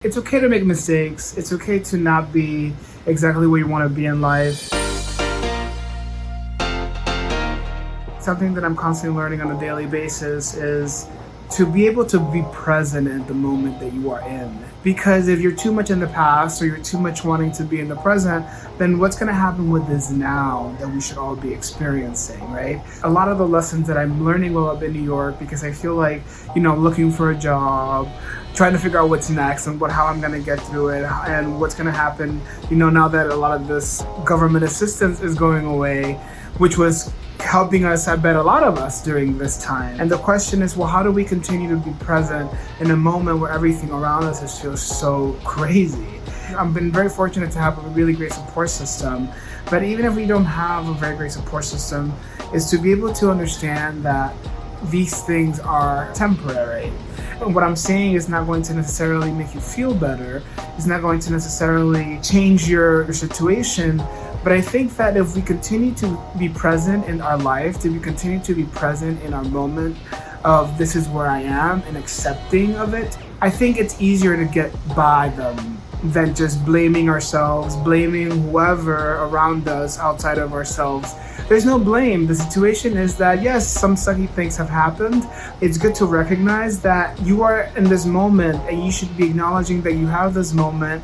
It's okay to make mistakes. It's okay to not be exactly where you want to be in life. Something that I'm constantly learning on a daily basis is to be able to be present in the moment that you are in. Because if you're too much in the past or you're too much wanting to be in the present, then what's going to happen with this now that we should all be experiencing, right? A lot of the lessons that I'm learning while I'm in New York, because I feel like, looking for a job, trying to figure out what's next and how I'm going to get through it and what's going to happen, now that a lot of this government assistance is going away, which was helping us, I bet a lot of us during this time. And the question is, well, how do we continue to be present in a moment where everything around us just feels so crazy? I've been very fortunate to have a really great support system, but even if we don't have a very great support system, is to be able to understand that these things are temporary. What I'm saying is not going to necessarily make you feel better. It's not going to necessarily change your situation. But I think that if we continue to be present in our life, to continue to be present in our moment of this is where I am and accepting of it, I think it's easier to get by them than just blaming ourselves, blaming whoever around us outside of ourselves. There's no blame. The situation is that, yes, some sucky things have happened. It's good to recognize that you are in this moment and you should be acknowledging that you have this moment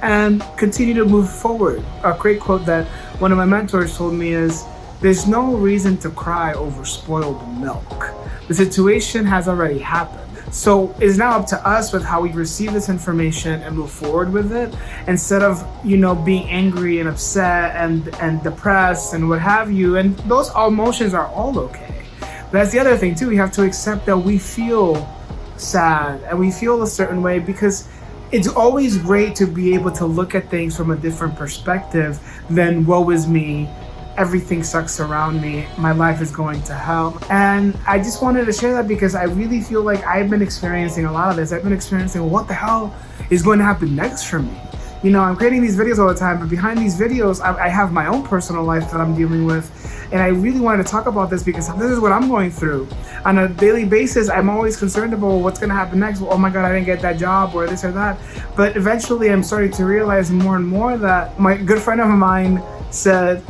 and continue to move forward. A great quote that one of my mentors told me is, there's no reason to cry over spoiled milk. The situation has already happened. So it's now up to us with how we receive this information and move forward with it, instead of, being angry and upset and depressed and what have you. And those emotions are all okay. But that's the other thing too. We have to accept that we feel sad and we feel a certain way, because it's always great to be able to look at things from a different perspective than woe is me, everything sucks around me, my life is going to hell. And I just wanted to share that because I really feel like I've been experiencing a lot of this. I've been experiencing what the hell is going to happen next for me. I'm creating these videos all the time, but behind these videos, I have my own personal life that I'm dealing with. And I really wanted to talk about this because this is what I'm going through. On a daily basis, I'm always concerned about what's going to happen next. Oh my God, I didn't get that job or this or that. But eventually I'm starting to realize more and more that my good friend of mine said,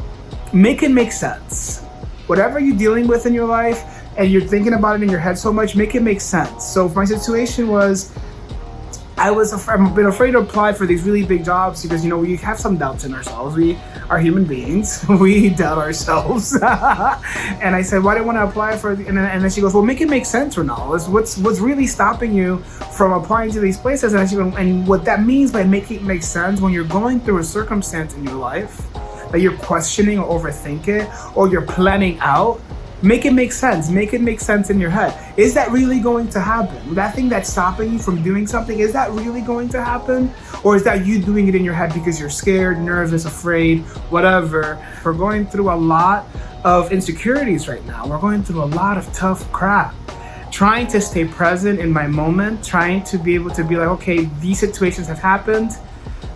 make it make sense. Whatever you're dealing with in your life and you're thinking about it in your head so much, make it make sense. So my situation was, I've been afraid to apply for these really big jobs because, we have some doubts in ourselves. We are human beings. We doubt ourselves. And I said, why do I want to apply for and then she goes, well, make it make sense, Ronald. What's really stopping you from applying to these places? And she goes, and what that means by making it make sense, when you're going through a circumstance in your life that you're questioning or overthink it, or you're planning out, make it make sense. Make it make sense in your head. Is that really going to happen? That thing that's stopping you from doing something, is that really going to happen? Or is that you doing it in your head because you're scared, nervous, afraid, whatever? We're going through a lot of insecurities right now. We're going through a lot of tough crap. Trying to stay present in my moment, trying to be able to be like, okay, these situations have happened.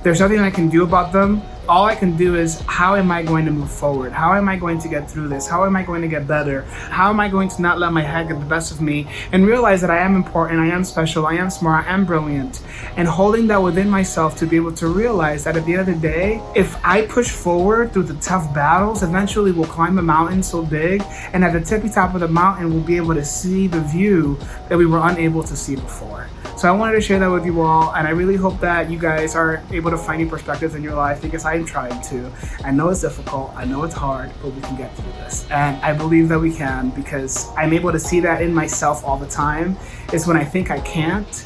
There's nothing I can do about them. All I can do is, how am I going to move forward? How am I going to get through this? How am I going to get better? How am I going to not let my head get the best of me and realize that I am important, I am special, I am smart, I am brilliant, and holding that within myself to be able to realize that at the end of the day, if I push forward through the tough battles, eventually we'll climb a mountain so big, and at the tippy top of the mountain, we'll be able to see the view that we were unable to see before. So I wanted to share that with you all, and I really hope that you guys are able to find new perspectives in your life, because I'm trying to. I know it's difficult, I know it's hard, but we can get through this. And I believe that we can, because I'm able to see that in myself all the time. It's when I think I can't,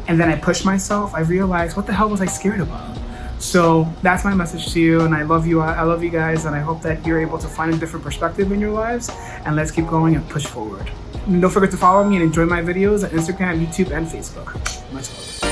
and then I push myself, I realize, what the hell was I scared about? So that's my message to you, and I love you. I love you guys, and I hope that you're able to find a different perspective in your lives, and let's keep going and push forward. And don't forget to follow me and enjoy my videos on Instagram, YouTube, and Facebook. Much love.